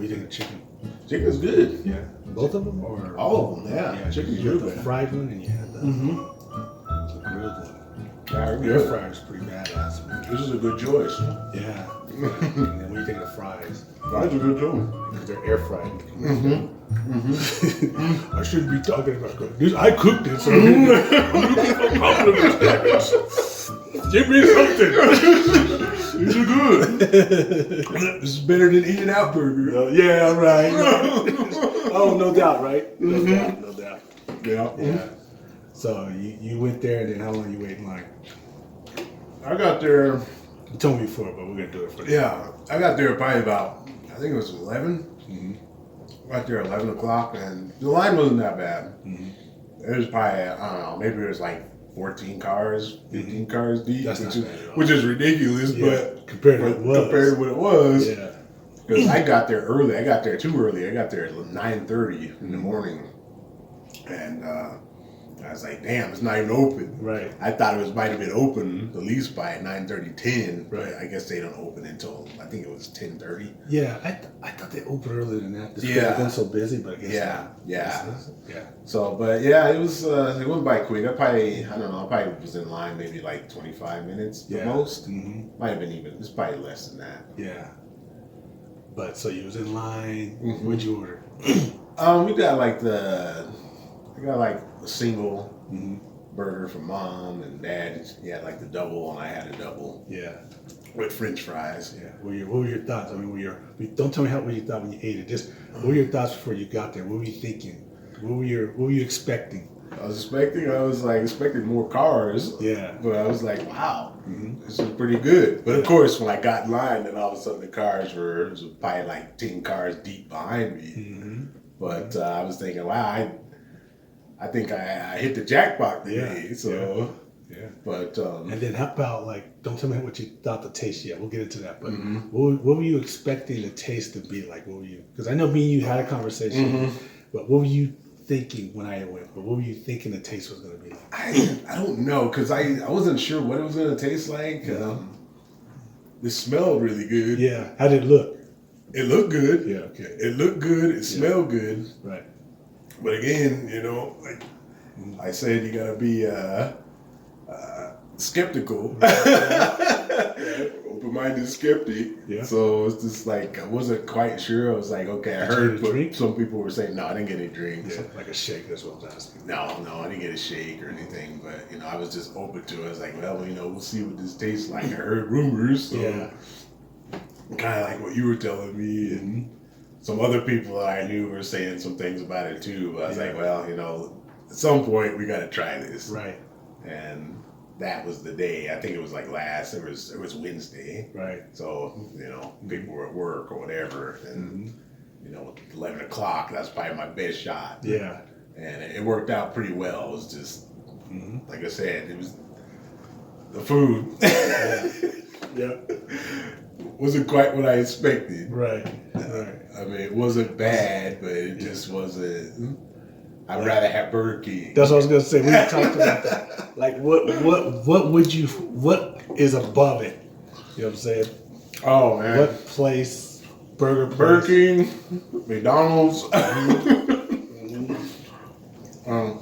What do you think of chicken? Chicken's good. Yeah. Both of them? Or All of them, yeah. Chicken's you had good. the fried one and you had the grilled one. Yeah, The air fryer's pretty badass, man. This is a good choice. Yeah. And then what do you think of the fries? Fries are good too. Because they're air fried. I shouldn't be talking about this. I cooked it, so I'm looking for compliments. Give me something. These are good. This is better than In-N-Out Burger. Yeah, right. Oh, no doubt, right? No doubt, no doubt. Yeah. Yeah. So you went there, and then how long you wait in line? I got there. You told me before, but we're gonna do it for you. Yeah, I got there probably about, I think it was 11. Got there at 11 o'clock, and the line wasn't that bad. It was probably, I don't know, maybe it was like 14 cars, 15 cars deep, That's not bad at all. which is ridiculous, but compared to what it was. Yeah. Because I got there early. I got there too early. I got there at 9:30 in the morning. And I was like, damn, it's not even open. Right. I thought it might have been open at least by 9:30, 10. Right. But I guess they don't open until, I think it was 10:30. Yeah, I thought they opened earlier than that. Just Yeah. They've been so busy, but I guess Yeah, not. yeah. Yeah. So, but yeah, it was, it went by quick. I don't know, I probably was in line maybe like 25 minutes the most. Might have been even, it's probably less than that. Yeah. But so you was in line. What'd you order? We got like a single burger for mom and dad. He had like the double, and I had a double. Yeah. With French fries. Yeah. What were your thoughts? I mean, don't tell me what you thought when you ate it. Just what were your thoughts before you got there? What were you thinking? What were you expecting? I was expecting more cars. Yeah. But I was like, wow, this is pretty good. But of course, when I got in line, then all of a sudden the cars were probably like 10 cars deep behind me. But I was thinking, wow, I think I hit the jackpot today. Yeah. So, yeah. But and then how about don't tell me what you thought the taste yet. We'll get into that. But what were you expecting the taste to be like? What were you? Because I know me and you had a conversation. But what were you thinking when I went? But what were you thinking the taste was going to be like? I don't know, because I wasn't sure what it was going to taste like. It smelled really good. Yeah. How did it look? It looked good. Yeah. Okay. It looked good. It smelled good. Right. But again, like I said, you got to be skeptical. Open-minded skeptic. Yeah. So it's just like, I wasn't quite sure. I was like, okay, I heard some people were saying, no, I didn't get any drinks. Yeah, like a shake, that's what I was asking. No, I didn't get a shake or anything. But, I was just open to it. I was like, well, we'll see what this tastes like. I heard rumors. So kind of like what you were telling me. And some other people that I knew were saying some things about it too. But I was like, well, at some point we got to try this. Right. And that was the day. I think it was like it was Wednesday. Right. So, people were at work or whatever. And, 11 o'clock, that's probably my best shot. Yeah. And it worked out pretty well. It was just, like I said, it was the food. Yeah. Wasn't quite what I expected. Right. Right. I mean, it wasn't bad, but it just wasn't. I'd rather have Burger King. That's what I was gonna say. We talked about that. Like, what is above it? You know what I'm saying? Oh man. What place? Burger King, McDonald's,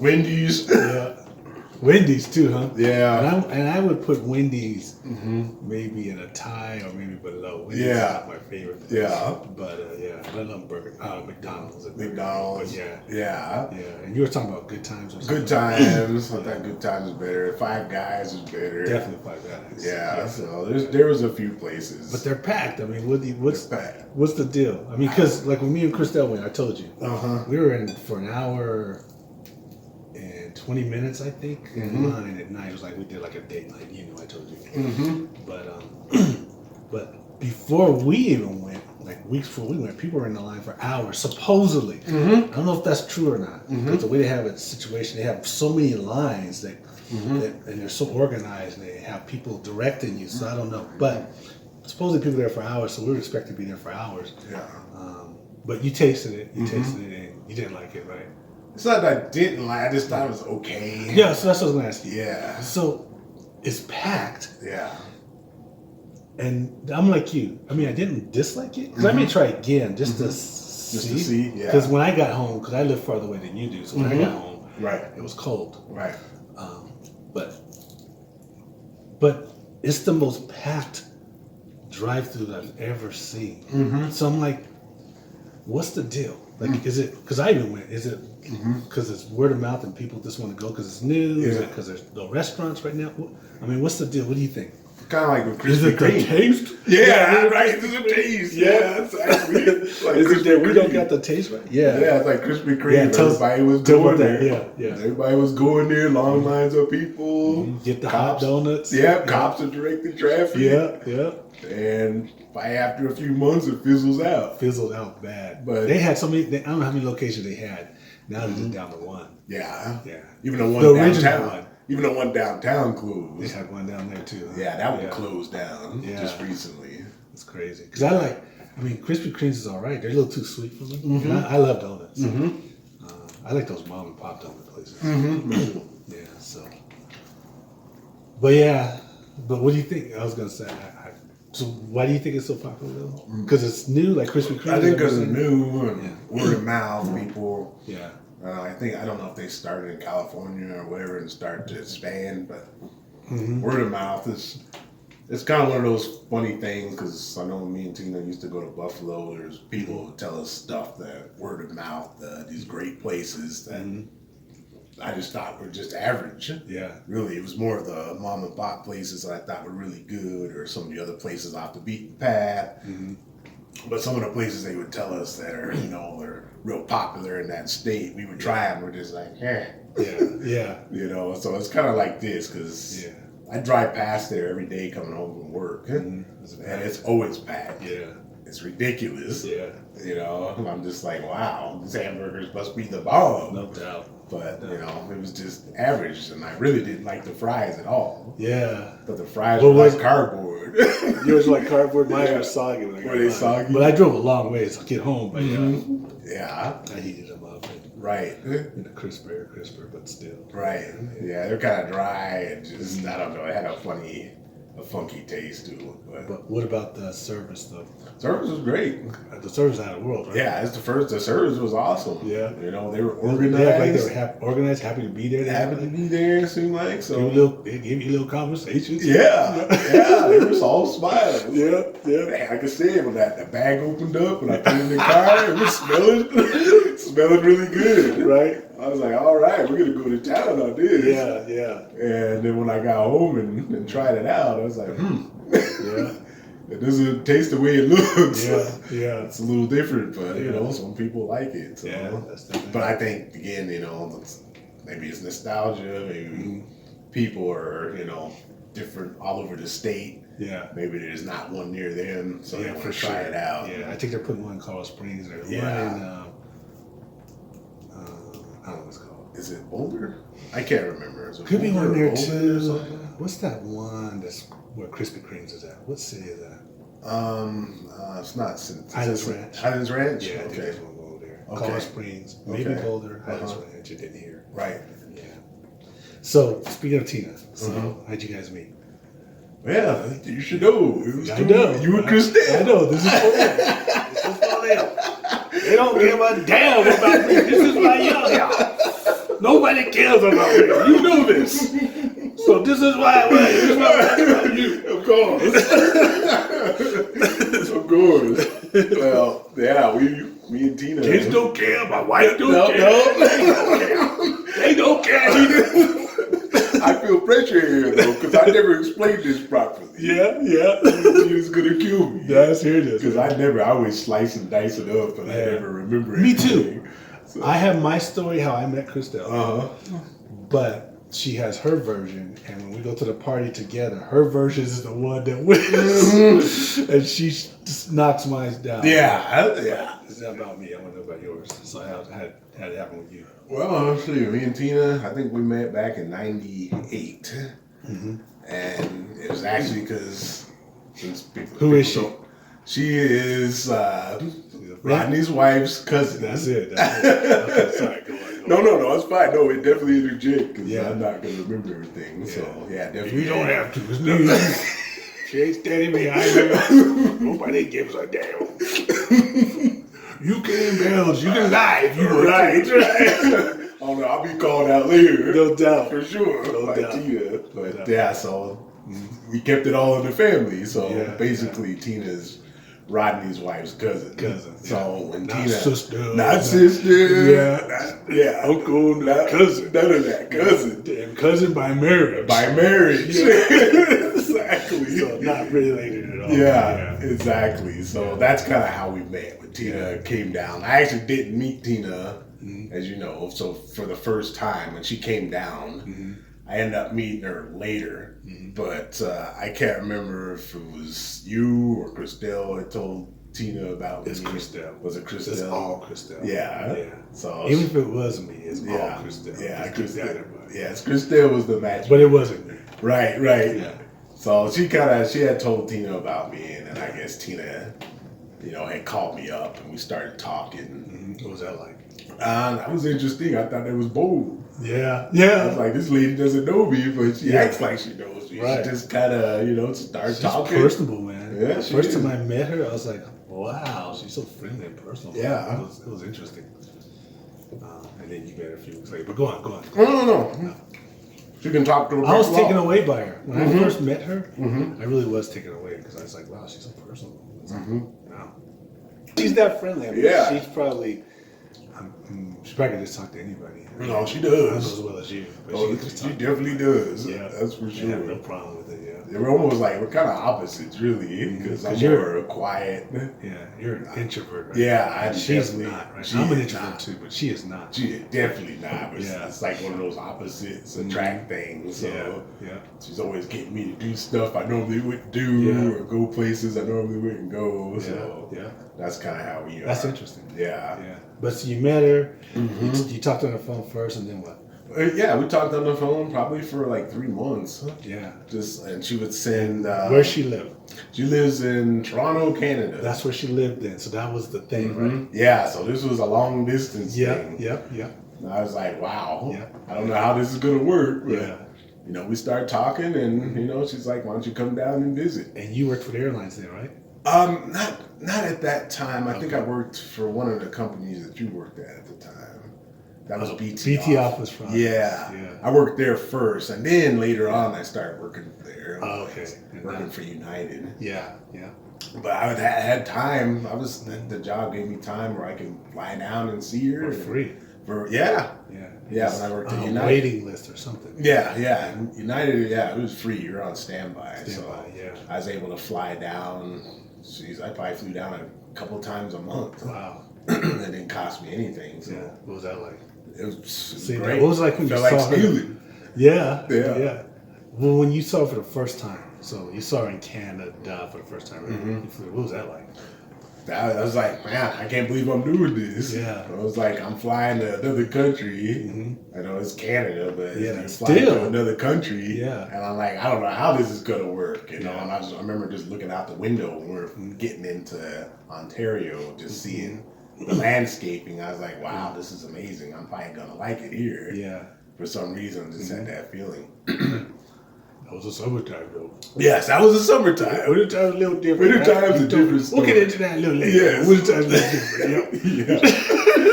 Wendy's. Yeah. Wendy's too, huh? Yeah. And I would put Wendy's maybe in a tie or maybe below. Wendy's is not my favorite place. Yeah. But I love McDonald's. McDonald's. Yeah. Yeah. Yeah. And you were talking about Good Times or something. Good Times. I thought Good Times was better. Five Guys was better. Definitely Five Guys. Yeah. So there was a few places. But they're packed. I mean, what's the deal? I mean, because like when me and Christelle went, I told you, we were in for an hour and 20 minutes, I think, in line at night. It was like we did like a date night, I told you. But before we even went, like weeks before we went, people were in the line for hours, supposedly. I don't know if that's true or not. Because the way they have a situation, they have so many lines that, and they're so organized, and they have people directing you. So I don't know, but supposedly people there for hours, so we were expected to be there for hours. Yeah. But you tasted it. You tasted it, and you didn't like it, right? It's not that I didn't like. I just thought it was okay. Yeah, so that's what I was gonna ask you. Yeah. So it's packed. Yeah. And I'm like you. I mean, I didn't dislike it because I may try again just to see. Yeah. Because when I got home, because I live farther away than you do, so when I got home, Right. it was cold. Right. But it's the most packed drive-through I've ever seen. So I'm like, what's the deal? Like, is it because I even went? Is it because it's word of mouth and people just want to go because it's new? Is it because there's no restaurants right now? I mean, what's the deal? What do you think? Kind of like with Krispy Is it the Kreme. taste? Yeah, right. It's the taste. Yeah, it's actually like Is it that we Krispy don't Kreme. got the taste right? Yeah. Yeah, it's like Krispy Kreme. Yeah, tell us- Everybody was tell going about that. there. Yeah. Everybody was going there. Long lines of people. Get the Cops. hot donuts. Yeah, cops are directing traffic. Yeah. And by after a few months, it fizzles out. Fizzled out bad. But- they had so many. I don't know how many locations they had. Now they're just down to one. Yeah. Yeah. Even the one The original downtown. one. Even the one downtown closed. They had one down there too. Huh? Yeah, that one closed down Yeah. just recently. It's crazy because I mean, Krispy Kremes is all right. They're a little too sweet for me. And I love donuts. I like those mom and pop donut places. Yeah. So, but what do you think? I was gonna say. So why do you think it's so popular though? Because it's new, like Krispy Kreme. I think because it's new and Yeah. word of mouth, people. Yeah. I don't know if they started in California or whatever and started to expand, but word of mouth is. It's kind of one of those funny things because I know me and Tina used to go to Buffalo. There's people who tell us stuff that word of mouth, these great places that I just thought were just average. Yeah. Really, it was more of the mom and pop places that I thought were really good, or some of the other places off the beaten path. But some of the places they would tell us that are, are real popular in that state, we would try them. We're just like, Yeah. So it's kind of like this because I drive past there every day coming home from work, and it's always packed. Yeah. It's ridiculous. Yeah. I'm just like, wow, these hamburgers must be the bomb. No doubt. But, it was just average, and I really didn't like the fries at all. Yeah. But the fries What were was- like cardboard. Yours like cardboard. Mine Yeah. were soggy. When I got Were they mine. soggy? But I drove a long ways to get home. But Yeah, I heated them up right. in a crisper, but still. Right. Yeah, they're kind of dry and just, I don't know, it had a funky taste to it. But But what about the service though? service was great. The service out of the world, right? Yeah, the service was awesome. Yeah. They were They act like they were organized. organized, happy to be there. Happy to be there, it seemed like. So They give you little conversations. yeah, they were all smiles. Yeah. Like I said, when the bag opened up and I put it in the car, it was smelling really good. Right? I was like, all right, we're gonna go to town on this. Yeah. And then when I got home and tried it out, I was like, Yeah. it doesn't taste the way it looks. Yeah. It's a little different, but Yeah. some people like it. So. Yeah. That's definitely. But I think again, maybe it's nostalgia. Maybe people are different all over the state. Yeah. Maybe there's not one near them, so they Yeah, want for to try sure. it out. Yeah, I think they're putting one in Colorado Springs. There's Yeah. one in, I don't know what it's called. Is it Boulder? I can't remember. Is it Could be Boulder one there or Boulder or too. something? What's that one that's where Krispy Kreme's is at? What city is that? It's not Highlands Ranch. Highlands Ranch. Yeah, I think Okay. there's one over there. Okay. Colorado Springs, maybe Okay. Boulder, Highlands Uh-huh. Ranch. You didn't hear. Right. Yeah. So speaking of Tina, so Mm-hmm. how'd you guys meet? Yeah, you should know. It was I cool. know. You and Christelle. I know. This is for them. This is for them. They don't give a damn about me. This is my y'all. Nobody cares about me. You know this. So this is why I'm talking about you. Of course. Of course. Well, yeah, me and Tina. Kids don't care. My wife don't No, care. no. They don't care. I feel pressure here, though, because I never explained this properly. Yeah. She was going to kill me. Let's hear this. Because I always slice and dice it up, and I never remember Me anything. too. So, I have my story how I met Christelle. uh-huh. But she has her version, and when we go to the party together, her version is the one that wins, and she just knocks mine down. Yeah. It's not about me. I want to know about yours. So how it happen with you? Well, honestly, me and Tina, I think we met back in '98, and it was actually because Who is she? She is Rodney's wife's cousin. That's it. Okay, sorry. Go on. No, it's fine. No, it definitely interject because Yeah. I'm not gonna remember everything. So yeah, definitely. You don't have to. It's She ain't standing behind her. Nobody gives a damn. You can indulge. You can lie if you want Right, to. right. Oh no, I'll be called out later. No doubt. For sure. No Like doubt. Tina. But doubt. yeah, so we kept it all in the family. So Yeah, basically Tina's Rodney's wife's cousin. So when Not Tina sister. not sister. Yeah. Yeah. Uncle, not cousin. None of that. Cousin. Damn, cousin by marriage. By marriage. Exactly. So not related at all. Yeah, exactly. So that's kind of how we met. When Tina came down, I actually didn't meet Tina, as you know. So for the first time, when she came down, I ended up meeting her later. But I can't remember if it was you or Christelle that told Tina about It's me. Christelle. Was it Christelle? It's all Christelle. Yeah. Yeah. So Even if it was me, it's all yeah, Christelle. yeah, Let's keep that in Christelle. mind. Yes, Christelle was the match. But it wasn't me. Right. Yeah. So she had told Tina about me, and then I guess Tina, had called me up, and we started talking. What was that like? That was interesting. I thought that was bold. Yeah. I Yeah. was like, this lady doesn't know me, but she Yeah. acts like she knows me. Right. She just kind of, started She's talking. personable, man. Yeah, The she first is. time I met her, I was like, wow, she's so friendly and personal. Yeah. It was interesting. And then you met her a few weeks later. But go on. No. She can talk to her. I was back taken law. away by her. When I first met her, I really was taken away because I was like, wow, she's so personal. Wow. She's that friendly. I mean, Yeah. she's probably, she probably can just talk to anybody. No, she Not does. as well as you. But Oh, she can just she talk. definitely does. Yeah. That's for I sure. have no problem with it, yeah. We're almost like, we're kind of opposites, really, because I'm 'Cause you're- more quiet. Yeah, you're an introvert, right? Yeah, I'm she's definitely- not, right? she I'm an is introvert not. too, but she is not. She is definitely not. But Yeah. it's like one of those opposites attract things. So Yeah. she's always getting me to do stuff I normally wouldn't do Yeah. or go places I normally wouldn't go. Yeah. So Yeah. that's kind of how we are. That's interesting. Yeah. Yeah. But so you met her, you talked on the phone first, and then what? Yeah, we talked on the phone probably for like 3 months. Yeah. And she would send. Where she lived? She lives in Toronto, Canada. That's where she lived then. So that was the thing, right? Yeah, so this was a long distance Yeah. thing. Yeah. And I was like, wow, Yeah. I don't know how this is gonna work. But, Yeah. we started talking, and she's like, why don't you come down and visit? And you worked for the airlines then, right? Not at that time. I think I worked for one of the companies that you worked at the time. That was BT. BT Office Front. Yeah. Yeah. I worked there first, and then later on, I started working there. Oh, okay. Working for United. Yeah. But I had time. The job gave me time where I can fly down and see her For free. Yeah. Yeah. When I worked at On a United. waiting list or something. Yeah. United, it was free. You're on standby. So Yeah. I was able to fly down. Jeez, I probably flew down a couple times a month. Wow. It didn't cost me anything. So Yeah. What was that like? it was See, great. what was it like when Felt you like saw her? stealing. Yeah. Yeah. Well, when you saw her for the first time, so you saw her in Canada for the first time, right? You flew. What was that like? I was like, man, I can't believe I'm doing this. Yeah. I was like, I'm flying to another country. I know it's Canada, but Yeah, you're flying still. to another country. Yeah. And I'm like, I don't know how this is gonna work, Yeah. And I remember just looking out the window when we were getting into Ontario, just seeing the landscaping. I was like, wow, this is amazing. I'm probably gonna like it here. Yeah. For some reason, I just had that feeling. That was a summertime though. Yes, that was the summertime. Wintertime's a little different. Wintertime's a different story. We'll get into that a little later. Yes. Wintertime's a little different. Yep.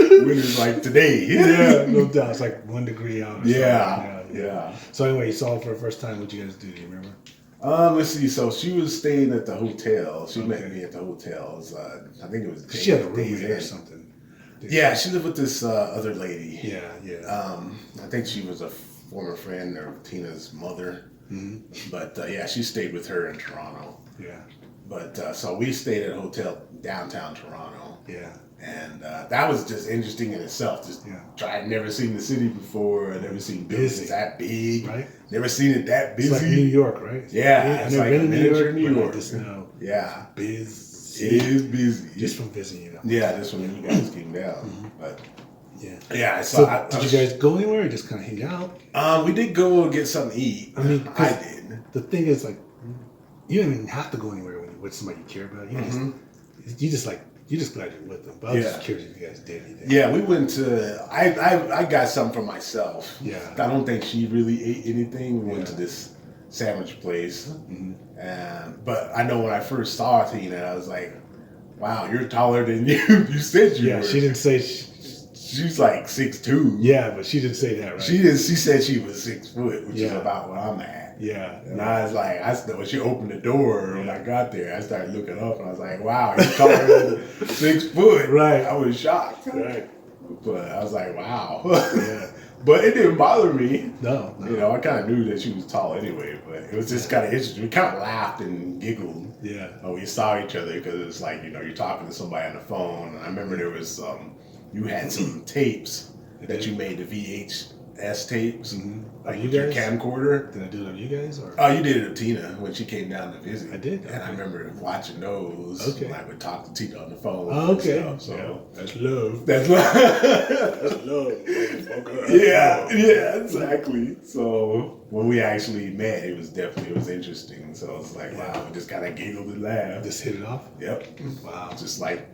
Yeah. Winter's like today. Yeah, no doubt. It's like 1 degree out. or Yeah. something. Yeah. So anyway, you saw her for the first time. What'd you guys do? Do you remember? Let's see. So she was staying at the hotel. She met Okay. me at the hotel. It was, I think it was. She had a days roommate or in. something. Yeah, she lived with this other lady. Yeah. I think she was a former friend of Tina's mother. Mm-hmm. But yeah, she stayed with her in Toronto. Yeah. But so we stayed at a hotel downtown Toronto. Yeah. And that was just interesting in itself. Just I'd never seen the city before. I'd never seen buildings Busy. that big. Right. Never seen it that busy. It's like New York, right? Yeah, I've it's never like been a to New miniature York. New but I York. just know Yeah. busy. It is busy. Just from visiting, Yeah, just when you guys came down. But Yeah. yeah, So, I did you guys go anywhere or just kind of hang out? we did go get something to eat. I mean, I 'cause did. The thing is, like, you don't even have to go anywhere when you're with somebody you care about. You just glad you're with them. But I was just curious if you guys did anything. Yeah, we went to. I got something for myself. Yeah. I don't think she really ate anything. We went to this sandwich place. Mm-hmm. But I know when I first saw Tina, I was like, wow, you're taller than you said you Yeah, were. she didn't say. She's like 6'2". Yeah, but she didn't say that, right? She did. She said she was 6 foot, which is about where I'm at. Yeah. And I was like, when she opened the door when I got there, I started looking up and I was like, wow, you're taller than 6 foot. Right. I was shocked. Right. But I was like, wow. Yeah. But it didn't bother me. No. You know, I kind of knew that she was tall anyway, but it was just kind of interesting. We kind of laughed and giggled Yeah. when we saw each other because it's like, you know, you're talking to somebody on the phone. And I remember there was, you had some tapes that you made, the VHS tapes, like you your guys? camcorder. Did I do it on you guys? Or? Oh, you did it with Tina when she came down to visit. I did. And I remember watching those. Okay. And I would talk to Tina on the phone. Oh, okay. And stuff, so that's love. that's That's love. yeah, exactly. So when we actually met, it was interesting. So it's like, wow, we just kind of giggled and laughed. Just hit it off. Yep. Wow. Just like,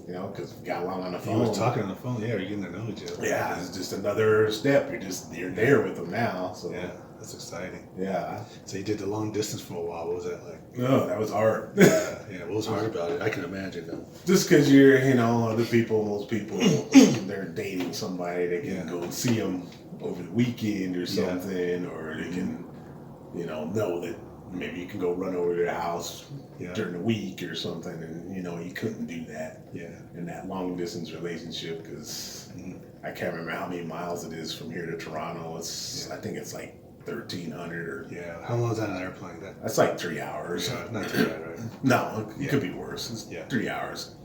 you know, because we got along on the You phone. were talking on the phone. Yeah, you're getting to know each other. Yeah, it's just another step. You're there with them now. So Yeah, that's exciting. yeah. So you did the long distance for a while. What was that like? No, that was hard. Yeah, what was hard about it? I can imagine though. Just because most people, they're dating somebody, they can go and see them over the weekend or something, or they can, know that maybe you can go run over to their house during the week or something, and you couldn't do that in that long distance relationship because I can't remember how many miles it is from here to Toronto. I think it's like 1,300 or How long is that on an airplane? that's like 3 hours. Not too bad, right? No, it could be worse. It's 3 hours.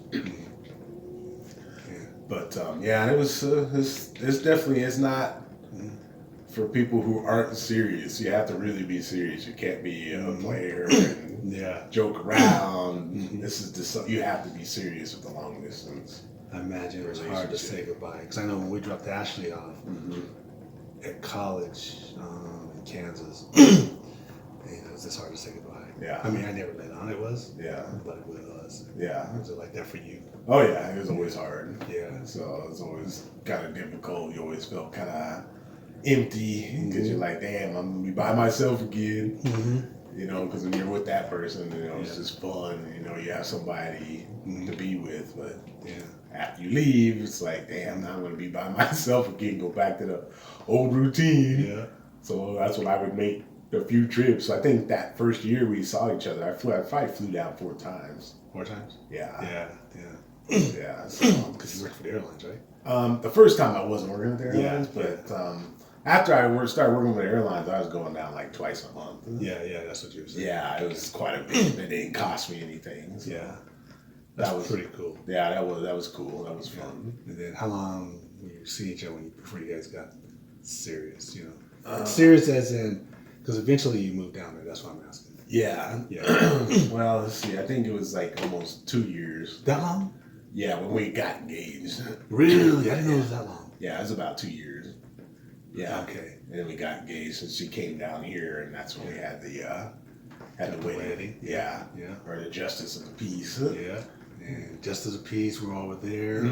But and it was it's definitely not for people who aren't serious. You have to really be serious. You can't be a player and joke around. This is just you have to be serious with the long distance. I imagine it was hard to say goodbye because I know when we dropped Ashley off at college in Kansas, it was just hard to say goodbye. Yeah. I mean, I never let on it was. Yeah. But it was. Yeah. Was it like that for you? Oh yeah, it was always hard. Yeah. So it was always kind of difficult. You always felt kind of empty because you're like, damn, I'm gonna be by myself again. Because when you're with that person, it's just fun. You have somebody to be with, but after you leave, it's like, damn, now I'm gonna be by myself again. Go back to the old routine. Yeah. So that's when I would make a few trips. I think that first year we saw each other, I probably flew down 4 times. 4 times? Yeah. Yeah. Yeah. So, because you worked for the airlines, right? the first time I wasn't working with the airlines, but after I started working with the airlines, I was going down like twice a month. Yeah, that's what you were saying. Yeah, it was quite a bit. It didn't cost me anything. So that was pretty cool. Yeah, that was cool. That was fun. And then how long were you seeing each other before you guys got serious? Serious as in, because eventually you moved down there. That's what I'm asking. Yeah. Well, let's see. I think it was like almost 2 years. That long? Yeah, when we got engaged. Really? I didn't know it was that long. Yeah, it was about 2 years. Yeah. Okay. And then we got engaged, and she came down here, and that's when we had the wedding. Yeah. Or the Justice of the Peace. Yeah. And Justice of the Peace, we're all over there.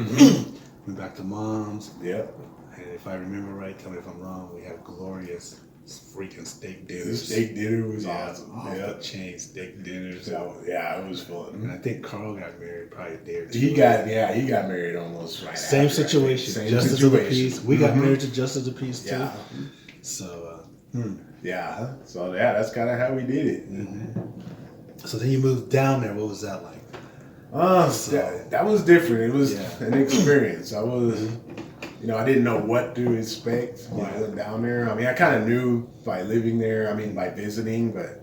Went back to Mom's. Yep. And if I remember right, tell me if I'm wrong, we had glorious freaking steak dinners. The steak dinner was awesome. Off the chain steak dinners. Yeah, it was fun. And I think Carl got married probably a day or two. He got married almost right Same after, situation. Same Justice situation. of the Peace. We got married to Justice of the Peace too. Yeah. So. Yeah. So that's kind of how we did it. So then you moved down there. What was that like? That was different. It was an experience. I was, I didn't know what to expect when I went down there. I mean, I kind of knew by living there. I mean, by visiting, but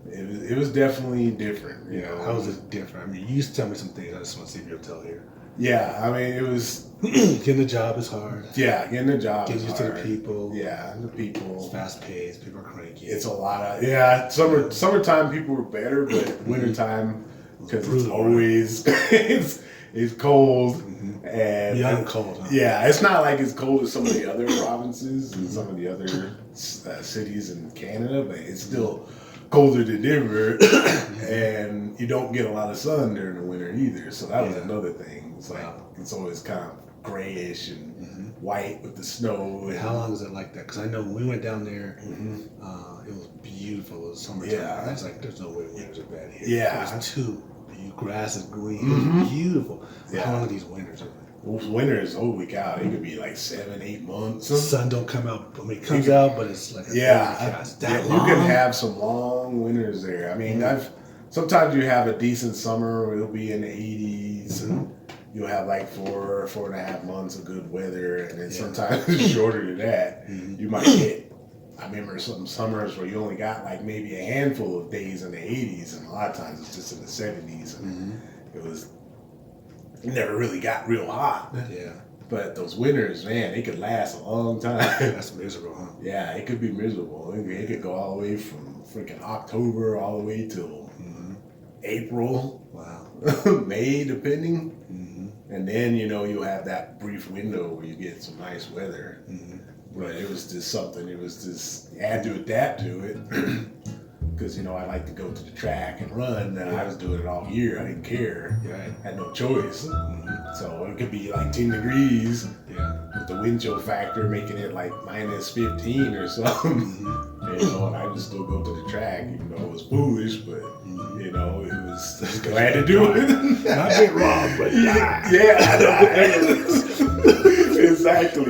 it was definitely different. How was it different? I mean, you used to tell me some things. I just want to see if you'll tell here. Yeah, I mean, it was getting the job is hard. Yeah, getting the job. Getting used to the people. Yeah, the people. It's fast paced. People are cranky. It's a lot of Summertime people were better, but wintertime because it's always it's cold and young cold. Huh? Yeah, it's not like it's cold as some of the other provinces and some of the other cities in Canada, but it's still colder than Denver, and you don't get a lot of sun during the winter either. So that was another thing. It's like it's always kind of grayish and white with the snow. How long is it like that? Because I know when we went down there, it was beautiful. It was summertime. Yeah. I was like, there's no way winters are bad here. Yeah. It was too. Grass is green. It was beautiful. Yeah. How long are these winters? Those winters, holy cow, it could be like 7-8 months. The sun don't come out. I mean, it comes out, but it's like You can have some long winters there. I mean, sometimes you have a decent summer where it'll be in the 80s, and you'll have like 4.5 months of good weather, and then sometimes it's shorter than that. You might get. I remember some summers where you only got like maybe a handful of days in the 80s, and a lot of times it's just in the 70s, and it never really got real hot. Yeah. But those winters, man, they could last a long time. That's miserable, huh? Yeah, it could be miserable. It could go all the way from freaking October all the way till April. Wow. May, depending. And then, you'll have that brief window where you get some nice weather. But it was just something, I had to adapt to it. Because, I like to go to the track and run, and I was doing it all year. I didn't care. Right. I had no choice. So it could be like 10 degrees. Yeah. With the wind chill factor making it like minus 15 or something. And I would still go to the track, even though it was foolish, but, it was glad to do it. Not get wrong, but yeah, I know. Exactly.